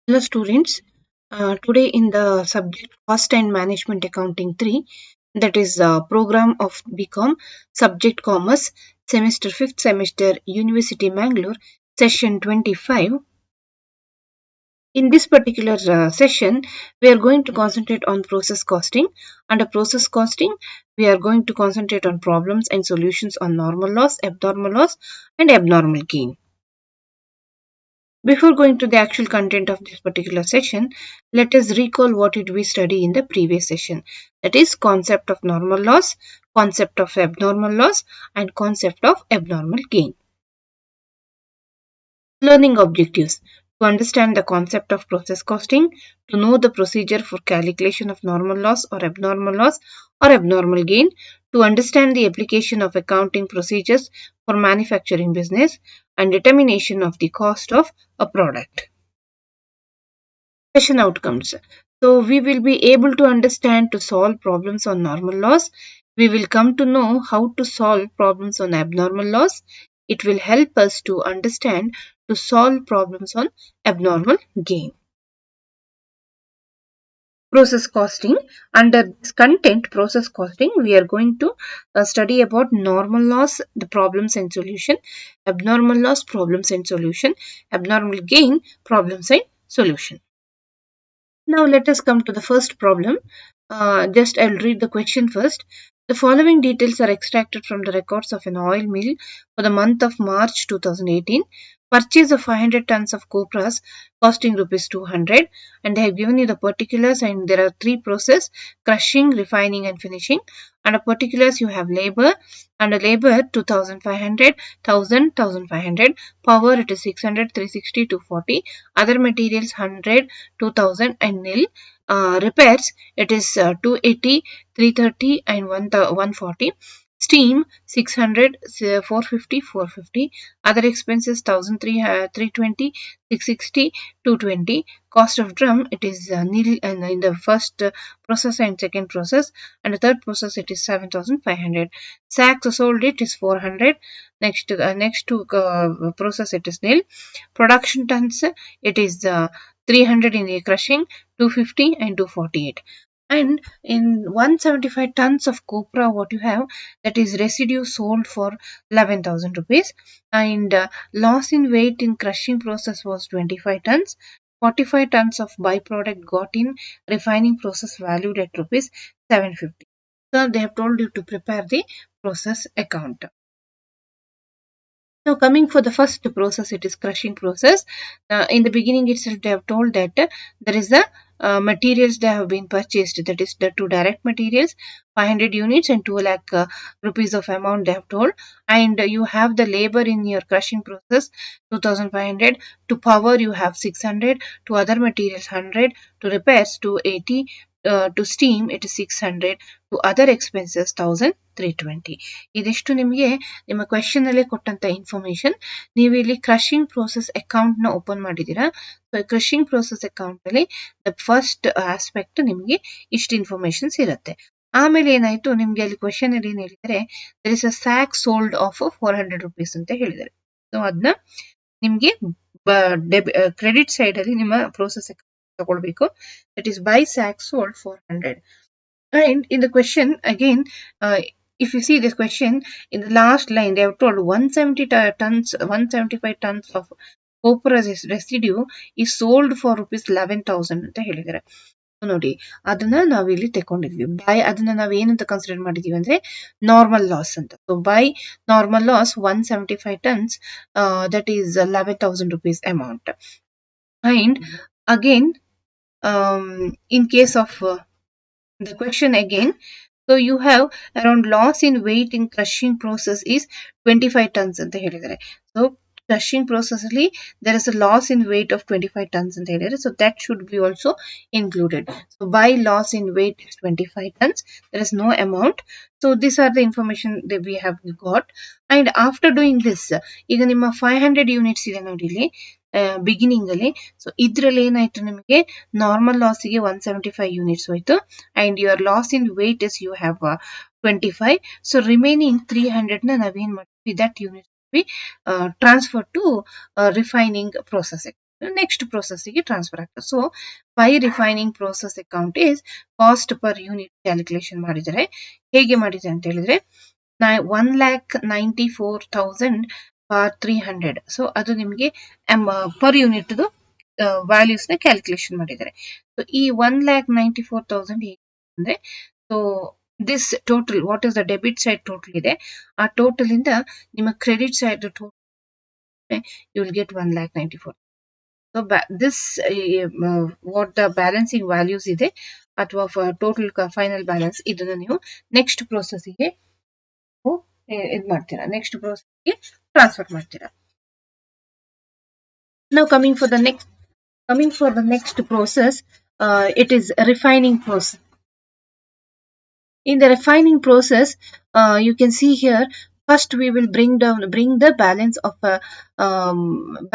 Hello students, today in the subject Cost and Management Accounting 3, that is program of BCom, subject Commerce, semester 5th semester, University Mangalore, session 25. In this particular session, we are going to concentrate on process costing. Under process costing, we are going to concentrate on problems and solutions on normal loss, and abnormal gain. Before going to the actual content of this particular session, let us recall what did we study in the previous session. That is concept of normal loss, concept of abnormal loss, and concept of abnormal gain. Learning objectives. To understand the concept of process costing, to know the procedure for calculation of normal loss or abnormal gain, to understand the application of accounting procedures for manufacturing business, and determination of the cost of a product. Session outcomes. So we will be able to understand to solve problems on normal loss. We will come to know how to solve problems on abnormal loss. It will help us to understand to solve problems on abnormal gain. Process costing. Under this content, process costing, we are going to study about normal loss, the problems and solution, abnormal loss, problems and solution, abnormal gain, problems and solution. Now let us come to the first problem. Just I'll read the question first. The following details are extracted from the records of an oil mill for the month of March 2018. Purchase of 500 tons of copras costing rupees 200, and they have given you the particulars, and there are three processes: crushing, refining and finishing. Under particulars you have labor. Under labor 2500, 1000, 1500. Power it is 600, 360, 240. Other materials 100, 2000 and nil. Repairs it is 280, 330 and 140. Steam 600, 450, 450. Other expenses 320, 660, 220. Cost of drum it is nil, and in the first process and second process, and the third process it is 7500. Sacks sold it is 400. Next to process it is nil. Production tons it is 300 in the crushing, 250 and 248. And in 175 tons of copra, what you have, that is residue sold for 11,000 rupees, and loss in weight in crushing process was 25 tons. 45 tons of byproduct got in refining process valued at rupees 750. So they have told you to prepare the process account. Now coming for the first process, it is crushing process. In the beginning itself, they have told that there is a materials that have been purchased, that is the two direct materials, 500 units and 2 lakh rupees of amount they have told, and you have the labor in your crushing process 2500, to power you have 600, to other materials 100, to repairs 280, to steam it is 600, to other expenses 1320. ಇದಿಷ್ಟು ನಿಮಗೆ ನಿಮ್ಮ question ಅಲ್ಲಿ ಕೊಟ್ಟಂತ information. ನೀವು ಇಲ್ಲಿ crushing process account ನ open ಮಾಡಿದೀರಾ. So crushing process account ಅಲ್ಲಿ ದ ಫಸ್ಟ್ ಆಸ್ಪೆಕ್ಟ್ ನಿಮಗೆ ಇಷ್ಟು ಇನ್ಫಾರ್ಮೇಶನ್ಸ್ ಇರುತ್ತೆ. ಆಮೇಲೆ ಏನಾಯ್ತು, ನಿಮ್ಗೆ ಅಲ್ಲಿ ಕ್ವೆಶ್ಚನ್ ಅಲ್ಲಿ ಏನ್ ಹೇಳಿದರೆ, there is a sack sold of 400 rupees ಅಂತ ಹೇಳಿದ್ದಾರೆ. ಸೊ ಅದನ್ನ ನಿಮ್ಗೆ ಕ್ರೆಡಿಟ್ ಸೈಡ್ ಅಲ್ಲಿ ನಿಮ್ಮ ಪ್ರೋಸೆಸ್ ತಗೊಳ್ಬೇಕು. That is by sack sold 400. And in the question again, if you see this question, in the last line they have told 175 tons of copra residue is sold for rupees 11,000 ಅಂತ ಹೇಳಿದ್ದಾರೆ. ನೋಡಿ, ಅದನ್ನ ನಾವಿಲ್ಲಿ ತಗೊಂಡಿದ್ವಿ. By ಅದನ್ನ ನಾವ್ ಏನಂತ consider ಮಾಡಿದೀವಿ ಅಂದ್ರೆ ನಾರ್ಮಲ್ ಲಾಸ್ ಅಂತ. So by normal loss 175 tons, that is 11,000 rupees amount. And again, in case of the question again, so you have around loss in weight in crushing process is 25 tons ಅಂತ ಹೇಳಿದ್ದಾರೆ. So crushing process ಅಲ್ಲಿ there is a loss in weight of 25 tons ಅಂತ ಹೇಳಿದ್ದಾರೆ. So that should be also included. So by loss in weight is 25 tons, there is no amount. So these are the information that we have got. And after doing this, ಈಗ ನಿಮ್ಮ 500 units ಇದೆ ನೋಡಿ ಇಲ್ಲಿ beginning ಅಲ್ಲಿ. So ಇದ್ರಲ್ಲಿ ಏನಾಯ್ತು, ನಿಮಗೆ normal ಲಾಸ್ಗೆ 175 units ಹೋಯ್ತು, and your loss in weight is you have 25. So remaining 300 ನ ನಾವೇನ್ ಮಾಡ್ತೀವಿ, that unit be transfer to refining process. Next ಪ್ರೋಸೆಸ್ಗೆ ಟ್ರಾನ್ಸ್ಫರ್ ಆಗ್ತದೆ. So by refining process account is cost per unit calculation ಮಾಡಿದರೆ ಹೇಗೆ ಮಾಡಿದೆ ಅಂತ ಹೇಳಿದ್ರೆ 1,94,000 ಫಾರ್ 300. ಸೊ ಅದು ನಿಮಗೆ ಪರ್ ಯೂನಿಟ್ ವ್ಯಾಲ್ಯೂಸ್ ನ ಕ್ಯಾಲ್ಕುಲೇಷನ್ ಮಾಡಿದ್ದಾರೆ. ಸೊ ಈ 1,94,000 ಹೇಗೆ ಅಂದ್ರೆ, so this total what is the debit side total ಇದೆ, ಆ ಟೋಟಲ್ ಇಂದ ನಿಮ್ಮ credit side total you will get 1,94,000. So this what the balancing values ಇದೆ ಅಥವಾ ಟೋಟಲ್ ಫೈನಲ್ ಬ್ಯಾಲೆನ್ಸ್ ಇದನ್ನ ನೀವು ನೆಕ್ಸ್ಟ್ ಪ್ರೋಸೆಸ್ಗೆ ಇದು ಮಾಡ್ತೀರಾ, ನೆಕ್ಸ್ಟ್ ಪ್ರೋಸೆಸ್ಗೆ ಟ್ರಾನ್ಸ್ಫರ್ ಮಾಡ್ತೀರಾ. Now coming for the next process, it is a refining process. In the refining process, you can see here, first we will bring the balance of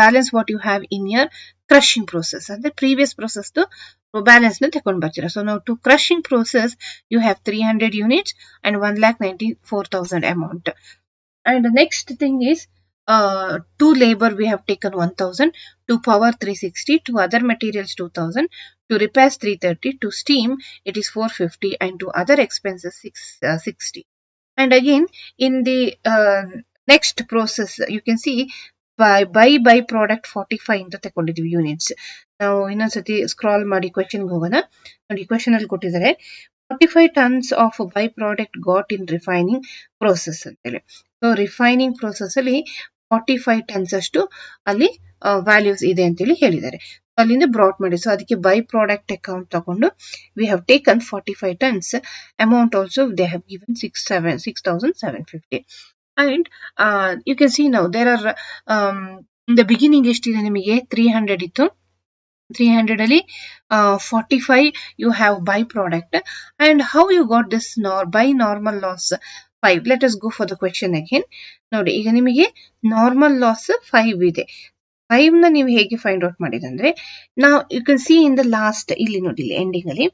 balance what you have in your crushing process, and the previous process to balance na tekond bartira. So now to crushing process you have 300 units and 1,94,000 amount. And the next thing is, to labor we have taken 1,000, to power 360, to other materials 2,000, to repairs 330, to steam it is 450, and to other expenses 660. And again in the next process you can see by product 45 ಅಂತ ತಗೊಂಡಿದ್ದೀವಿ units. ನಾವು ಇನ್ನೊಂದ್ಸತಿ scroll ಮಾಡಿ question ಹೋಗೋಣ. ನೋಡಿ question ಅಲ್ಲಿ ಕೊಟ್ಟಿದ್ದಾರೆ 45 tons of by product got in refining process ಅಂತೇಳಿ. ಸೊ ರಿಫೈನಿಂಗ್ ಪ್ರೋಸೆಸ್ ಅಲ್ಲಿ 45 tons ಅಷ್ಟು ಅಲ್ಲಿ ವ್ಯಾಲ್ಯೂಸ್ ಇದೆ ಅಂತೇಳಿ ಹೇಳಿದ್ದಾರೆ. ಅಲ್ಲಿಂದ ಬ್ರಾಟ್ ಮಾಡಿ, ಸೊ ಅದಕ್ಕೆ ಬೈ ಪ್ರಾಡಕ್ಟ್ ಅಕೌಂಟ್ ತಗೊಂಡು we have taken 45 tons. Amount also they have given 6,750. And you can see now there are in the beginning ಎಷ್ಟಿದೆ ನಿಮಗೆ 300 ಇತ್ತು. 300 ಅಲ್ಲಿ 45 you have by product, and how you got this by normal loss 5. Let us go for the question again. ನೋಡಿ ಈಗ ನಿಮಗೆ normal loss 5 ಇದೆ. 5 ನ ನೀವು ಹೇಗೆ ಫೈಂಡ್ ಔಟ್ ಮಾಡಿದಂದ್ರೆ, ನಾವು you can see in the last ಇಲ್ಲಿ ನೋಡಿ ಇಲ್ಲಿ ಎಂಡಿಂಗ್ ಅಲ್ಲಿ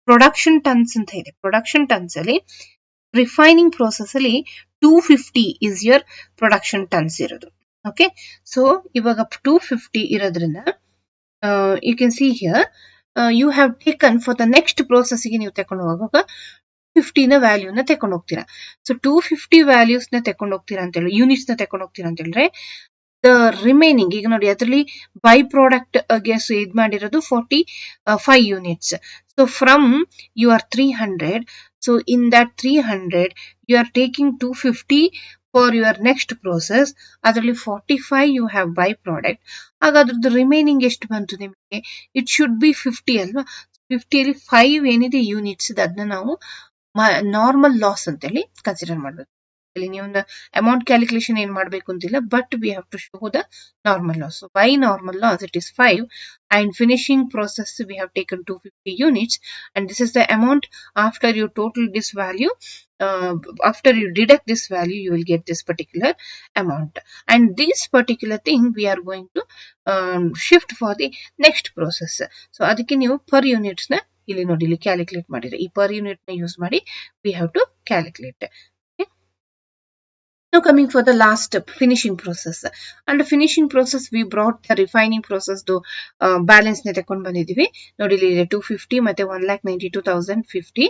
ಪ್ರೊಡಕ್ಷನ್ ಟನ್ಸ್ ಅಂತ ಇದೆ. ಪ್ರೊಡಕ್ಷನ್ ಟನ್ಸ್ ಅಲ್ಲಿ ರಿಫೈನಿಂಗ್ ಪ್ರೋಸೆಸ್ ಅಲ್ಲಿ 250 ಇಸ್ ಯರ್ ಪ್ರೊಡಕ್ಷನ್ ಟನ್ಸ್ ಇರೋದು. ಓಕೆ, ಸೊ ಇವಾಗ 250 ಇರೋದ್ರಿಂದ you can see here you have taken for the next process ಗೆ ನೀವು ತಕೊಂಡು ಹೋಗುವಾಗ 50 ನ ವ್ಯಾಲ್ಯೂ ನ ತಕೊಂಡು ಹೋಗ್ತೀರಾ. ಸೊ 250 ವ್ಯಾಲ್ಯೂಸ್ ನ ತಕೊಂಡು ಹೋಗ್ತೀರಾ ಅಂತ ಹೇಳಿ, ಯೂನಿಟ್ಸ್ ನ ತಕೊಂಡು ಹೋಗ್ತೀರಾ ಅಂತ ಹೇಳಿದ್ರೆ ದ ರಿಮೈನಿಂಗ್ ಈಗ ನೋಡಿ ಅದರಲ್ಲಿ ಬೈ ಪ್ರಾಡಕ್ಟ್ ಗೆ ಇದು ಮಾಡಿರೋದು 45 units. So from you are 300, so in that 300 you are taking 250 for your next process. ಅದರಲ್ಲಿ 45 you have by product. ಹಾಗಾದ್ರದ್ದು ರಿಮೈನಿಂಗ್ ಎಷ್ಟು ಬಂತು ನಿಮಗೆ? ಇಟ್ ಶುಡ್ ಬಿ 50 ಅಲ್ವಾ? 50 ಅಲ್ಲಿ 5 ಏನಿದೆ ಯೂನಿಟ್ಸ್ ಅದನ್ನ ನಾವು ನಾರ್ಮಲ್ ಲಾಸ್ ಅಂತೇಳಿ ಕನ್ಸಿಡರ್ ಮಾಡಬೇಕು. ಇಲ್ಲಿ ನೀವು ಅಮೌಂಟ್ ಕ್ಯಾಲ್ಕುಲೇಷನ್ ಏನ್ ಮಾಡಬೇಕು ಅಂತಿಲ್ಲ, but we have to show the normal loss. So by normal loss it is 5, and finishing process we have taken 250 units, and this is the amount after you total this value. After you deduct this value you will get this particular amount, and this particular thing we are going to shift for the next process. So ಅದಕ್ಕೆ ನೀವು per units ನ ಇಲ್ಲಿ ನೋಡಿ ಇಲ್ಲಿ calculate ಮಾಡಿದ್ರೆ ಈ per unit ನ use ಮಾಡಿ we have to calculate. Now coming for the last finishing process. And finishing process we brought the refining process to balance ನ ತಕೊಂಡು ಬಂದಿದ್ದೀವಿ. ನೋಡಿ ಇಲ್ಲಿ 250 ಮತ್ತೆ 1,92,050,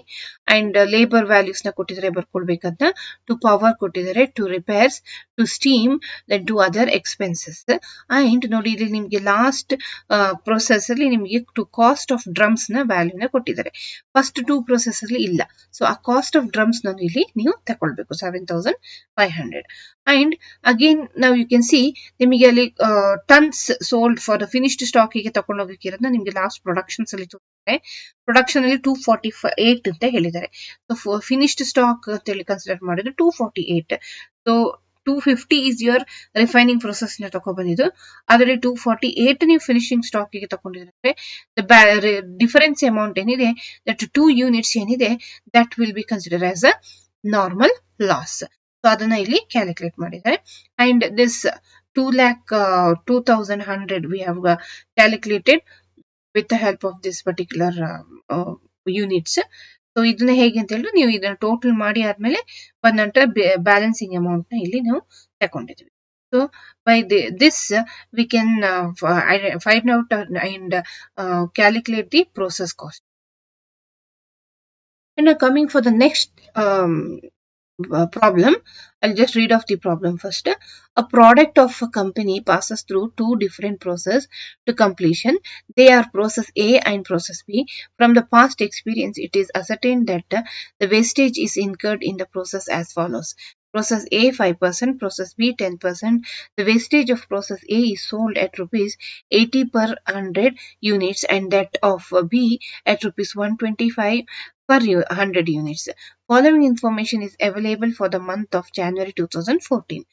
and labor values ನ ಕೊಟ್ಟಿದ್ದಾರೆ ಬರ್ಕೊಳ್ಬೇಕಂತ. to power ಕೊಟ್ಟಿದ್ದಾರೆ, to repairs, to steam, then to other expenses. and ನೋಡಿ ಇಲ್ಲಿ ನಿಮಗೆ ಲಾಸ್ಟ್ process ಅಲ್ಲಿ ನಿಮಗೆ to cost of drums ನ ವ್ಯಾಲ್ಯೂ ನ ಕೊಟ್ಟಿದ್ದಾರೆ. ಫಸ್ಟ್ 2 process ಅಲ್ಲಿ ಇಲ್ಲ. ಸೊ ಆ ಕಾಸ್ಟ್ ಆಫ್ ಡ್ರಮ್ಸ್ ನ ಇಲ್ಲಿ ನೀವು ತಗೊಳ್ಬೇಕು 7,500. And again now you can see ನಿಮಗೆ ಅಲ್ಲಿ tons sold for the finished stock ಗೆ ತಕೊಂಡು ಹೋಗಕ್ಕಿರೋದನ್ನ ನಿಮಗೆ ಲಾಸ್ಟ್ ಪ್ರೊಡಕ್ಷನ್ಸ್ ಅಲ್ಲಿ ತೋರಿಸ್ತಾರೆ. ಪ್ರೊಡಕ್ಷನ್ ಅಲ್ಲಿ 248 ಅಂತ ಹೇಳಿದ್ದಾರೆ. ಸೊ ಫಿನಿಶ್ಡ್ ಸ್ಟಾಕ್ ಅಂತ ಹೇಳಿ ಕನ್ಸಿಡರ್ ಮಾಡಿದ್ರೆ 248. So 250 is your refining process ನ ತಗೊಬಂದಿದ್ದು, ಅದರಲ್ಲಿ 248 ನೀವು ಫಿನಿಶಿಂಗ್ ಸ್ಟಾಕ್ ಗೆ ತಗೊಂಡಿದ್ರೆ ಡಿಫರೆನ್ಸ್ ಅಮೌಂಟ್ ಏನಿದೆ ದಟ್ 2 ಯೂನಿಟ್ಸ್ ಏನಿದೆ that will be consider as a normal loss. So ಅದನ್ನ ಇಲ್ಲಿ ಕ್ಯಾಲ್ಕುಲೇಟ್ ಮಾಡಿದ್ದಾರೆ. And this 2,02,100 we have calculated with the help of this particular units. So ಇದನ್ನ ಹೇಗೆ ಅಂತ ಹೇಳಿದ್ರೆ ನೀವು ಇದನ್ನ ಟೋಟಲ್ ಮಾಡಿ ಆದ್ಮೇಲೆ ಬಂದ ನಂತರ ಬ್ಯಾಲೆನ್ಸಿಂಗ್ ಅಮೌಂಟ್ ನ ಇಲ್ಲಿ ನಾವು ತಗೊಂಡಿದ್ವಿ. So by this we can find out and calculate the process cost. And coming for the next problem, I'll just read off the problem first. A product of a company passes through two different processes to completion. They are process A and process B. From the past experience, it is ascertained that the wastage is incurred in the process as follows. Process A 5%, process B 10%. The wastage of process A is sold at rupees 80 per 100 units and that of B at rupees 125 per 100 units. Following information is available for the month of January 2014.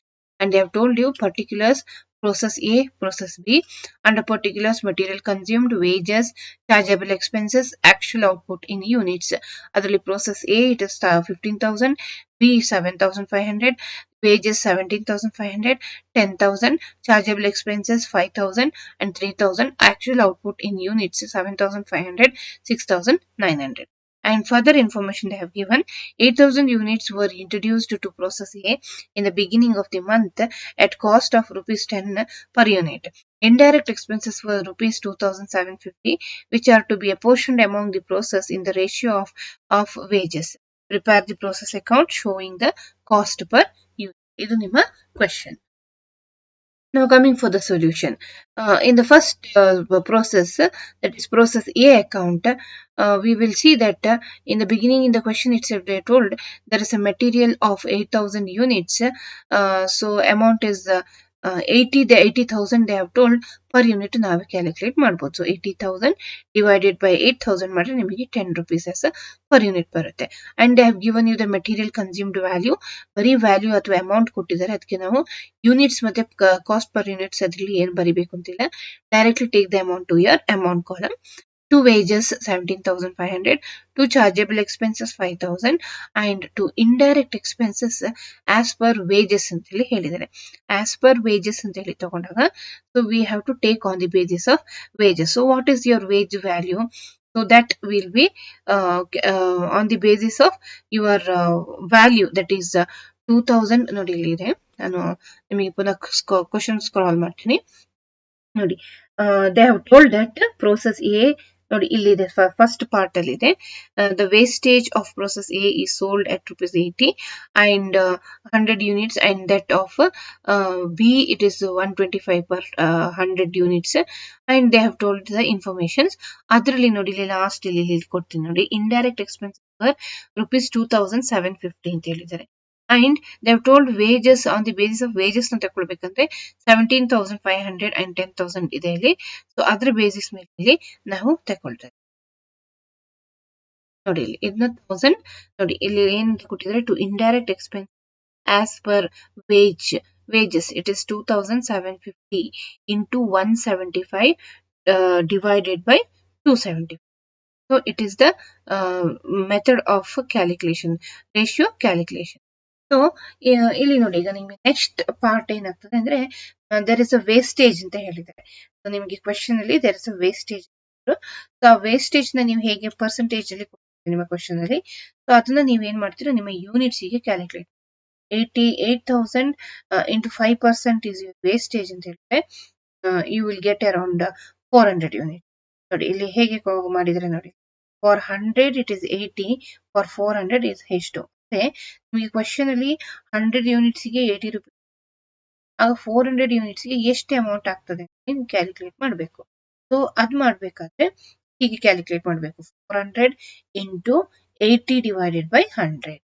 And they have told you particulars process A, process B, under particulars material consumed, wages, chargeable expenses, actual output in units. Otherly process A it is 15,000, B 7,500, wages 17,500, 10,000, chargeable expenses 5,000 and 3,000, actual output in units 7,500, 6,900. And further information they have given 8,000 units were introduced to process A in the beginning of the month at cost of rupees 10 per unit. Indirect expenses were rupees 2,750 which are to be apportioned among the process in the ratio of wages. Prepare the process account showing the cost per unit. ಇದು ನಿಮ್ಮ question. Now coming for the solution. In the first process, that is process A account, we will see that in the beginning in the question itself they told there is a material of 8,000 units. So amount is 80, the 80,000 they have told per unit ನಾವು calculate ಮಾಡಬಹುದು. So 80,000 divided by 8,000 ಮಾಡಿದ್ರೆ ನಿಮಗೆ 10 rupees as a per unit ಬರುತ್ತೆ. And they have given you the material consumed value. ಬರೀ value ಅಥವಾ amount ಕೊಟ್ಟಿದ್ದಾರೆ ಅದಕ್ಕೆ ನಾವು ಯೂನಿಟ್ಸ್ ಮತ್ತೆ ಕಾಸ್ಟ್ ಪರ್ ಯೂನಿಟ್ಸ್ ಅದರಲ್ಲಿ ಏನು ಬರಿಬೇಕು ಅಂತಿಲ್ಲ. Directly take the amount to your amount column. To wages 17,500, to chargeable expenses 5,000 and to indirect expenses as per wages ಅಂತ ಹೇಳಿ ಹೇಳಿದ್ದಾರೆ. As per wages ಅಂತ ಹೇಳಿ ತಗೊಂಡಾಗ so we have to take on the basis of wages. So what is your wage value? So that will be on the basis of your value, that is 2,000 ನೋಡಿ ಇಲ್ಲಿದೆ. ನಾನು ನಿಮಗೆ ಪುನಃ question scroll ಮಾಡ್ತೀನಿ ನೋಡಿ. They have told that process A ನೋಡಿ ಇಲ್ಲಿದೆ first part ಅಲ್ಲಿ ಇದೆ. The wastage of process A is sold at rupees 80 and 100 units and that of B it is 125 per 100 units and they have told the informations. ಅದರಲ್ಲಿ ನೋಡಿ ಇಲ್ಲಿ last ಇಲ್ಲಿ ಕೊಡ್ತೀನಿ ನೋಡಿ. ಇಂಡೈರೆಕ್ಟ್ ಎಕ್ಸ್ಪೆನ್ಸ್ rupees 2,750 ಅಂತ ಹೇಳಿದ್ದಾರೆ. And they have told wages on the basis of wages ನ ತಗೊಳ್ಬೇಕಂದ್ರೆ 17,500 and 10,000 ಇದೆ ಇಲ್ಲಿ. ಸೊ ಅದ್ರ ಬೇಸಿಸ್ ಮೇಲೆ ಇಲ್ಲಿ ನಾವು ತಗೊಳ್ತೇವೆ ನೋಡಿ. ಇಲ್ಲಿ ಇದನ್ನ 1000 ನೋಡಿ ಇಲ್ಲಿ ಏನ್ ಕೊಟ್ಟಿದ್ದಾರೆ to indirect expense as per wages it is 2,750 into 175 divided by 275. So it is the method of calculation, ratio calculation. So ಇಲ್ಲಿ ನೋಡಿ ಈಗ ನಿಮಗೆ ನೆಕ್ಸ್ಟ್ ಪಾರ್ಟ್ ಏನಾಗ್ತದೆ ಅಂದ್ರೆ ದೇರ್ ಇಸ್ ಅ ವೇಸ್ಟೇಜ್ ಅಂತ ಹೇಳಿದ್ದಾರೆ. ಸೊ ನಿಮಗೆ ಕ್ವೆಶನ್ ಅಲ್ಲಿ there is a wastage. So ಆ ವೇಸ್ಟೇಜ್ ನ ನೀವು ಹೇಗೆ ಪರ್ಸೆಂಟೇಜ್ ಅಲ್ಲಿ ಕೊಡ್ತೀರಿ ನಿಮ್ಮ ಕ್ವೆಶನ್ ಅಲ್ಲಿ. ಸೊ ಅದನ್ನ ನೀವು ಏನ್ ಮಾಡ್ತೀರಾ ನಿಮ್ಮ ಯೂನಿಟ್ಸ್ ಗೆ calculate 88,000 into 5% is your wastage ಅಂತ ಹೇಳಿದ್ರೆ you will get around 400 units. ನೋಡಿ ಇಲ್ಲಿ ಹೇಗೆ ಮಾಡಿದ್ರೆ ನೋಡಿ. For 100 it is 80, for 400 is ಎಷ್ಟು ನಿಮಗೆ ಕ್ವೆಶನ್ ಅಲ್ಲಿ 100 ಯೂನಿಟ್ಸ್ ಗೆ 80 ರೂಪೀಸ್ ಆಗ 400 ಯೂನಿಟ್ಸ್ ಗೆ ಎಷ್ಟು ಅಮೌಂಟ್ ಆಗ್ತದೆ ನೀವು ಕ್ಯಾಲ್ಕುಲೇಟ್ ಮಾಡಬೇಕು. ಸೊ ಅದ್ ಮಾಡ್ಬೇಕಾದ್ರೆ ಹೀಗೆ ಕ್ಯಾಲ್ಕುಲೇಟ್ ಮಾಡಬೇಕು. 400 into 80 divided by 100.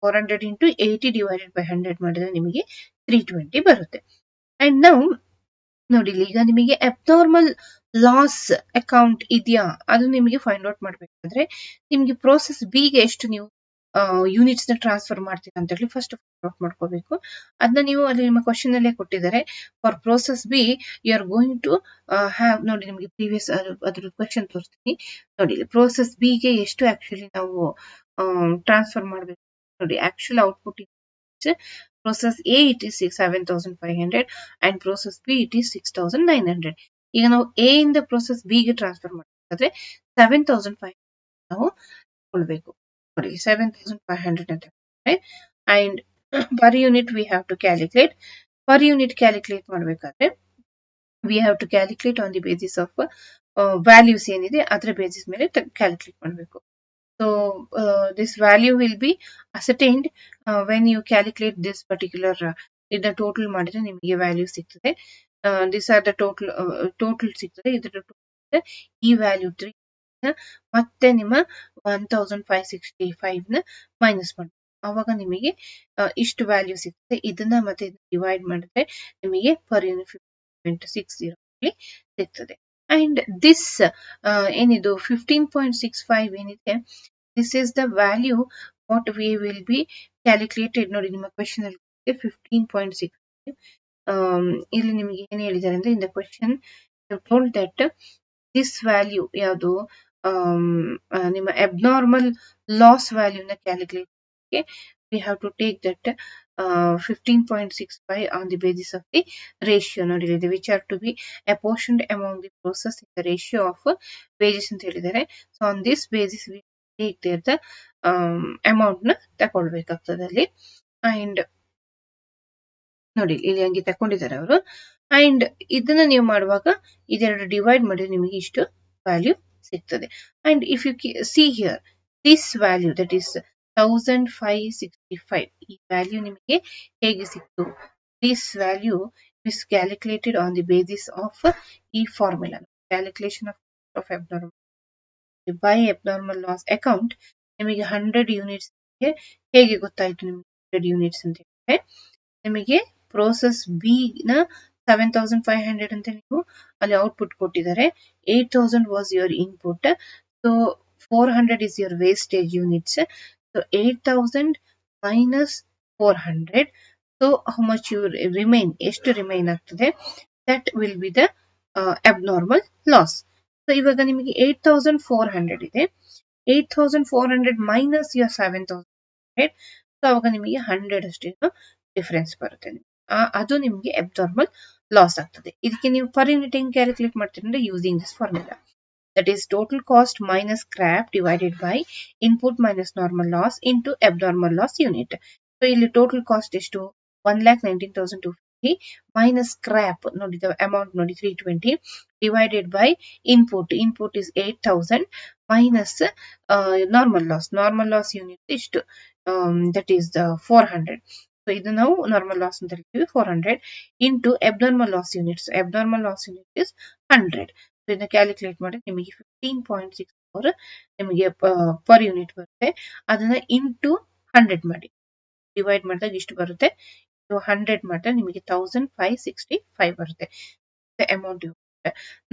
400 into 80 divided by 100 ಮಾಡಿದ್ರೆ ನಿಮಗೆ 320 ಬರುತ್ತೆ. ಅಂಡ್ ನಾವು ನೋಡಿ ಈಗ ನಿಮಗೆ ಅಬ್ನಾರ್ಮಲ್ ಲಾಸ್ ಅಕೌಂಟ್ ಇದೆಯಾ ಅದು ನಿಮಗೆ ಫೈಂಡ್ ಔಟ್ ಮಾಡಬೇಕಾದ್ರೆ ನಿಮಗೆ ಪ್ರೋಸೆಸ್ ಬಿ ಗೆ ಎಷ್ಟು ನೀವು ಯೂನಿಟ್ಸ್ ನ ಟ್ರಾನ್ಸ್ಫರ್ ಮಾಡ್ತೀರಾ ಅಂತ ಹೇಳಿ ಫಸ್ಟ್ ಫೈಂಡ್ ಔಟ್ ಮಾಡ್ಕೋಬೇಕು. ಅದನ್ನ ನೀವು ಅಲ್ಲಿ ನಿಮ್ಮ ಕ್ವಶನ್ ಅಲ್ಲೇ ಕೊಟ್ಟಿದ್ದಾರೆ. For process B you are going to have ನೋಡಿ ನಿಮಗೆ ಪ್ರೀವಿಯಸ್ ಅದ್ರ ಕ್ವಶನ್ ತೋರಿಸ್ತೀನಿ ನೋಡಿ. ಪ್ರೋಸೆಸ್ ಬಿ ಗೆ ಎಷ್ಟು ಆಕ್ಚುಲಿ ನಾವು ಟ್ರಾನ್ಸ್ಫರ್ ಮಾಡಬೇಕು ನೋಡಿ. Actual output process A it is 7,500 and process B it is 6,900. ಈಗ ನಾವು A ಇಂದ process B ಗೆ ಟ್ರಾನ್ಸ್ಫರ್ ಮಾಡಬೇಕಾದ್ರೆ 7,500 ನಾವು ಕೊಡಬೇಕು ನೋಡಿ. 7,500 ಅಂತ and per unit we have to calculate per unit calculate ಮಾಡಬೇಕಾದ್ರೆ we have to calculate on the basis of values ಏನಿದೆ ಅದರ ಬೇಸಿಸ್ ಮೇಲೆ ಕ್ಯಾಲ್ಕುಲೇಟ್ ಮಾಡಬೇಕು. So this value will be ascertained when you calculate this particular ಇದನ್ನ total ಮಾಡಿದ್ರೆ ನಿಮಗೆ value ಸಿಗ್ತದೆ. This are the total ಸಿಗ್ತದೆ. ಇದರ ಈ ವ್ಯಾಲ್ಯೂ 3 ಮತ್ತೆ ನಿಮ್ಮ 1565 ನ ಮೈನಸ್ ಮಾಡಿ ಅವಾಗ ನಿಮಗೆ ಇಷ್ಟು ವ್ಯಾಲ್ಯೂ ಸಿಗ್ತದೆ. ಇದನ್ನ ಮತ್ತೆ ಡಿವೈಡ್ ಮಾಡಿದ್ರೆ ನಿಮಗೆ ಪರ್ ಯೂನಿಟ್ 60 ಸಿಗ್ತದೆ. ಅಂಡ್ ದಿಸ್ ಏನಿದು 15.65 ಏನಿದೆ, this is the value what we will be calculated. ನೋಡಿ ನಿಮ್ಮ ಕ್ವೆಶ್ಚನ್ ಅಲ್ಲಿ 15.65 ಇಲ್ಲಿ ನಿಮಗೆ ಏನು ಹೇಳಿದ್ದಾರೆ ಅಂದ್ರೆ in the question you told that this value ಯಾವುದು ನಿಮ್ಮ abnormal loss value ನ calculate we have to take that 15.65 on the basis of the ratio ನೋಡಿದೆ which are to be apportioned among the process in the ratio of wages ಅಂತ ಹೇಳಿದ್ದಾರೆ. So on this basis we take there the amount ನ ತಗೊಳ್ಬೇಕಾಗ್ತದೆ ಅಲ್ಲಿ. And ನೋಡಿ ಇಲ್ಲಿ ಹಂಗೆ ತಕೊಂಡಿದ್ದಾರೆ ಅವರು. And ಇದನ್ನ ನೀವು ಮಾಡುವಾಗ ಇದೆರಡು ಡಿವೈಡ್ ಮಾಡಿದ್ರೆ ನಿಮಗೆ ಇಷ್ಟು ವ್ಯಾಲ್ಯೂ ಸಿಗ್ತದೆ. And if U see here this value that is 1565 ಈ ವ್ಯಾಲ್ಯೂ ನಿಮಗೆ ಹೇಗೆ ಸಿಕ್ತು? This value is calculated on the basis of ಈ formula calculation of abnormal by abnormal loss account. ನಿಮಗೆ 100 ಯೂನಿಟ್ಸ್ ಹೇಗೆ ಗೊತ್ತಾಯ್ತು ನಿಮಗೆ 100 ಯೂನಿಟ್ಸ್ ಅಂತ ಹೇಳಿದ್ರೆ ನಿಮಗೆ ಪ್ರೋಸೆಸ್ ಬಿ ನ 7500 ಅಂತ ನೀವು ಅಲ್ಲಿ ಔಟ್ಪುಟ್ ಕೊಟ್ಟಿದ್ದಾರೆ. 8000 was your input. So 400 is your wastage units. So 8000 minus 400. So how much you remain? ಎಷ್ಟು ರಿಮೈನ್ ಆಗ್ತದೆ? That will be the abnormal loss. So ಇವಾಗ ನಿಮಗೆ 8400 ಇದೆ. 8400 minus your 7000. ಸೊ ಅವಾಗ ನಿಮಗೆ 100 ಅಷ್ಟೇನು ಡಿಫರೆನ್ಸ್ ಬರುತ್ತೆ. ಅದು ನಿಮಗೆ ಅಬ್ನಾರ್ಮಲ್ ಲಾಸ್ ಆಗ್ತದೆ. ಇದಕ್ಕೆ ನೀವು ಪರ್ ಯೂನಿಟ್ ಹೆಂಗ್ ಕ್ಯಾಲ್ಕುಲೇಟ್ ಮಾಡ್ತೀರಿ ಅಂದ್ರೆ using this formula. That is total cost minus scrap divided by input minus normal loss into abnormal loss unit. So ಇಲ್ಲಿ total cost ಎಷ್ಟು? 1,19,250 minus scrap ನೋಡಿ the amount ನೋಡಿ 320 divided by input is 8,000 minus normal loss unit ಎಷ್ಟು? That is the 400. So ಇದು ನಾವು normal loss ಅಂತ ಹೇಳ್ತೀವಿ 400 into abnormal loss units. Abnormal loss unit is 100. ಇದನ್ನ ಕ್ಯಾಲ್ಕುಲೇಟ್ ಮಾಡಿ ನಿಮಗೆ 15.64 ನಿಮಗೆ ಪರ್ ಯೂನಿಟ್ ಬರುತ್ತೆ. ಅದನ್ನ ಇಂಟು 100 ಮಾಡಿ ಡಿವೈಡ್ ಮಾಡಿದಾಗ ಇಷ್ಟು ಬರುತ್ತೆ. 100 ಮಾಡಿದ್ರೆ ನಿಮಗೆ 1565 ಬರುತ್ತೆ ಅಮೌಂಟ್.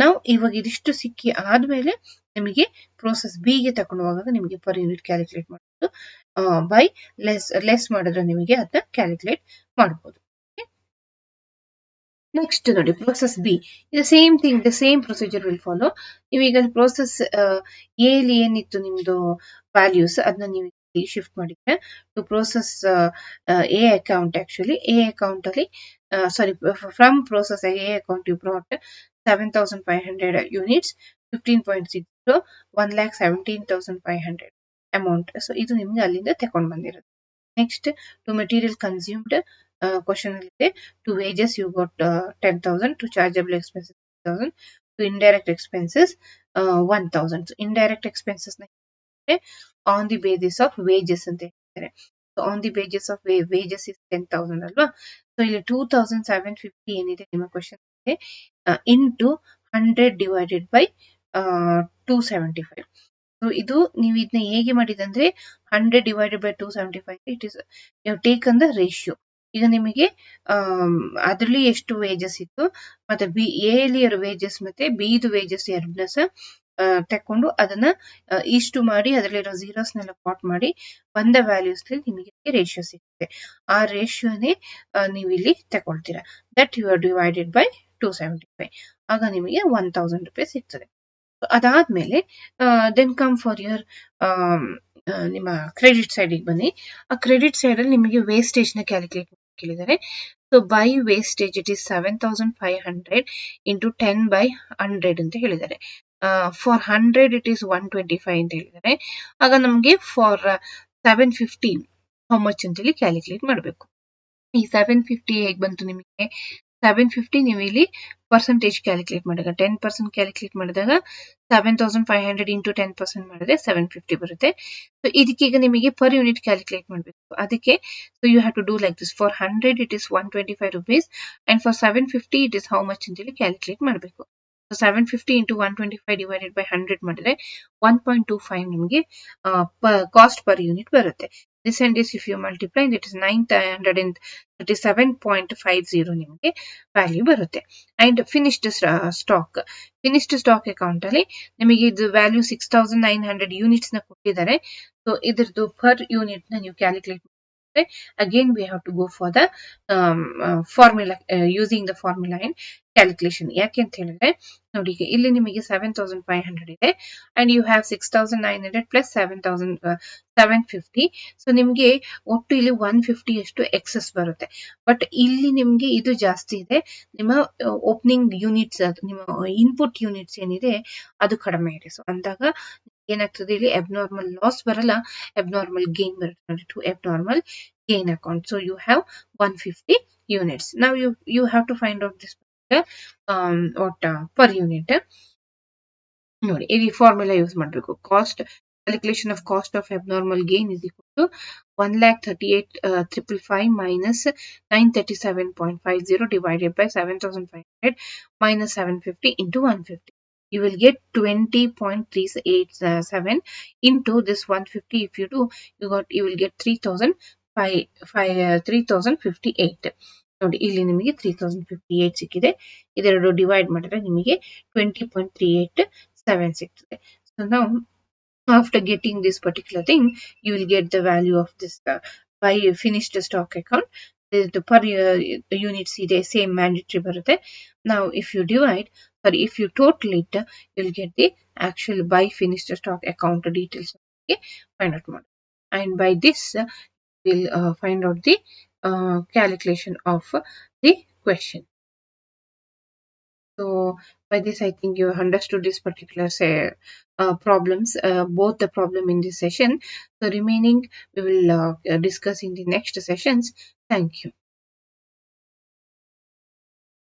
ನಾವು ಇವಾಗ ಇದಿಷ್ಟು ಸಿಕ್ಕಿ ಆದ್ಮೇಲೆ ನಿಮಗೆ ಪ್ರೋಸೆಸ್ ಬಿ ಗೆ ತಗೊಂಡು ಹೋಗುವಾಗ ನಿಮಗೆ ಪರ್ ಯೂನಿಟ್ ಕ್ಯಾಲ್ಕುಲೇಟ್ ಮಾಡೋದು ಬೈ ಲೆಸ್ ಮಾಡಿದ್ರೆ ನಿಮಗೆ ಅದನ್ನ ಕ್ಯಾಲ್ಕುಲೇಟ್ ಮಾಡಬಹುದು. ನೆಕ್ಸ್ಟ್ ನೋಡಿ ಪ್ರೋಸೆಸ್ ಬಿ. ಇದು same thing the same procedure will follow. ನೀವೀಗ ಪ್ರೋಸೆಸ್ ಎಲ್ಲಿ ಏನಿತ್ತು ನಿಮ್ದು ವ್ಯಾಲ್ಯೂಸ್ ಅದನ್ನ ನೀವು ಶಿಫ್ಟ್ ಮಾಡಿದ್ರೆ to process A account. Actually A account ಅಲ್ಲಿ from process A account you brought 7500 units 15.60 1,17,500 amount. So ಇದು ನಿಮ್ಗೆ ಅಲ್ಲಿಂದ ತಗೊಂಡು ಬಂದಿರುತ್ತೆ. Next to material consumed question ಇದೆ. To wages you got 10,000, to chargeable expenses 10,000, to indirect expenses 1,000. Indirect expenses on the basis of wages ಅಂತ ಹೇಳ್ತಾರೆ. So on the basis of wages is 10,000 ಅಲ್ವಾ. So ಇಲ್ಲಿ 2,750 ಏನಿದೆ ನಿಮ್ಮ ಕ್ವಶನ್ ಇದೆ into 100 divided by 275. So ಇದು ನೀವು ಇದನ್ನ ಹೇಗೆ ಮಾಡಿದಂದ್ರೆ 100 divided by 275 it is you taken the ratio. ಈಗ ನಿಮಗೆ ಅದರಲ್ಲಿ ಎಷ್ಟು ವೇಜಸ್ ಇತ್ತು ಮತ್ತೆ ಬಿ ಎಲ್ಲಿ ವೇಜಸ್ ಮತ್ತೆ ಬಿದು ವೇಜಸ್ ಎರಡನ್ನ ಸಹ ತಕೊಂಡು ಅದನ್ನ ಇಷ್ಟು ಮಾಡಿ ಅದರಲ್ಲಿರೋ ಝೀರೋಸ್ನೆಲ್ಲ ಕಾಟ್ ಮಾಡಿ ಬಂದ ವ್ಯಾಲ್ಯೂಸ್ ನಿಮಗೆ ರೇಷಿಯೋ ಸಿಗುತ್ತೆ. ಆ ರೇಷಿಯೋನೇ ನೀವು ಇಲ್ಲಿ ತಗೊಳ್ತೀರಾ. That you are divided by 275. ಆಗ ನಿಮಗೆ 1,000 ರೂಪಾಯಿ ಸಿಗ್ತದೆ. ಅದಾದ್ಮೇಲೆ ದೆನ್ ಕಮ್ ಫಾರ್ ಯುವರ್ ನಿಮ್ಮ ಕ್ರೆಡಿಟ್ ಸೈಡಿಗೆ ಬನ್ನಿ. ಆ ಕ್ರೆಡಿಟ್ ಸೈಡ್ ಅಲ್ಲಿ ನಿಮಗೆ ವೇಸ್ಟೇಜ್ ನ ಕ್ಯಾಲ್ಕುಲೇಟ್ ಕೇಳಿದ್ದಾರೆ. So by wastage it is 7,500 into 10 by 100 ಅಂತ ಹೇಳಿದ್ದಾರೆ. ಫಾರ್ 100 ಇಟ್ ಈಸ್ 125 ಅಂತ ಹೇಳಿದ್ದಾರೆ. ಆಗ ನಮಗೆ ಫಾರ್ 750 ಹೌ ಮಚ್ ಅಂತೇಳಿ ಕ್ಯಾಲ್ಕುಲೇಟ್ ಮಾಡಬೇಕು. ಈ 750 ಹೇಗೆ ಬಂತು ನಿಮಗೆ? 750 ನೀವು ಇಲ್ಲಿ ಪರ್ಸೆಂಟೇಜ್ ಕ್ಯಾಲ್ಕುಲೇಟ್ ಮಾಡಿದಾಗ 10% ಕ್ಯಾಲ್ಕುಲೇಟ್ ಮಾಡಿದಾಗ 7500 ಇಂಟು 10% ಮಾಡಿದ್ರೆ 750 ಬರುತ್ತೆ. ಸೊ ಇದಕ್ಕೀಗ ನಿಮಗೆ ಪರ್ ಯೂನಿಟ್ ಕ್ಯಾಲ್ಕುಲೇಟ್ ಮಾಡಬೇಕು. ಅದಕ್ಕೆ so you have to do like this. For 100 it is 125 rupees and for 750 it is how much ಅಂತೇಳಿ ಕ್ಯಾಲ್ಕುಲೇಟ್ ಮಾಡಬೇಕು. ಸೊ 750 ಇಂಟು 125 ಡಿವೈಡೆಡ್ ಬೈ 100 ಮಾಡಿದ್ರೆ 1.25 ನಿಮಗೆ ಕಾಸ್ಟ್ ಪರ್ ಯೂನಿಟ್ ಬರುತ್ತೆ. This and this if you multiply that is 937.50 ನಿಮಗೆ value ಬರುತ್ತೆ. And finished stock account ಅಲ್ಲಿ ನಿಮಗೆ ಇದು ವ್ಯಾಲ್ಯೂ 6900 ಯೂನಿಟ್ಸ್ ನ ಕೊಟ್ಟಿದ್ದಾರೆ. ಸೊ ಇದ್ರದ್ದು ಪರ್ ಯೂನಿಟ್ ನ ನೀವು ಕ್ಯಾಲ್ಕುಲೇಟ್ ಮಾಡಿದ್ರೆ again we have to go for the formula using the formula and calculation. ಯಾಕೆ ಅಂತ ಹೇಳಿದ್ರೆ ನೋಡಿ, ಇಲ್ಲಿ ನಿಮಗೆ 7500 ಇದೆ and you have 6900 plus 750. So ನಿಮಗೆ ಒಟ್ಟು ಇಲ್ಲಿ 150 ಅಷ್ಟು ಎಕ್ಸಸ್ ಬರುತ್ತೆ. ಬಟ್ ಇಲ್ಲಿ ನಿಮಗೆ ಇದು ಜಾಸ್ತಿ ಇದೆ. ನಿಮ್ಮ ಓಪನಿಂಗ್ ಯೂನಿಟ್ಸ್, ನಿಮ್ಮ ಇನ್ಪುಟ್ ಯೂನಿಟ್ಸ್ ಏನಿದೆ ಅದು ಕಡಿಮೆ ಇದೆ. ಸೊ ಅಂದಾಗ ಏನಾಗ್ತದೆ, ಇಲ್ಲಿ ಅಬ್ನಾರ್ಮಲ್ ಲಾಸ್ ಬರಲ್ಲ, ಅಬ್ನಾರ್ಮಲ್ ಗೇನ್ ಬರುತ್ತೆ. To abnormal gain account. So you have 150 units. Now you have to find out this per unit. ನೋಡಿ, ಇಲ್ಲಿ ಫಾರ್ಮುಲಾ ಯೂಸ್ ಮಾಡಬೇಕು. Cost calculation of cost of abnormal gain is equal to 1,38,555 minus 937.50 divided by 7,500 minus 750 into 150. You will get 20.387 into this 150. If you do, you will get 3058. ನೋಡಿ, ಇಲ್ಲಿ ನಿಮಗೆ 3058 ಸಿಕ್ಕಿದೆ. ಇದೆರಡು divide ಮಾಡಿದ್ರೆ ನಿಮಗೆ 20.3876 ಸಿಗ್ತದೆ. ಸೊ ನಾವು after getting this particular thing, you will get the value of this by finished stock account. The per units ಇದೆ same mandatory ಬರುತ್ತೆ. Now if you divide, or if you total it, you will get the actual by finished stock account details. Okay, find out more. And by this we'll find out the calculation of the question. So by this I think you understood this particular problems, both the problem in this session. The remaining we will discuss in the next sessions. Thank you.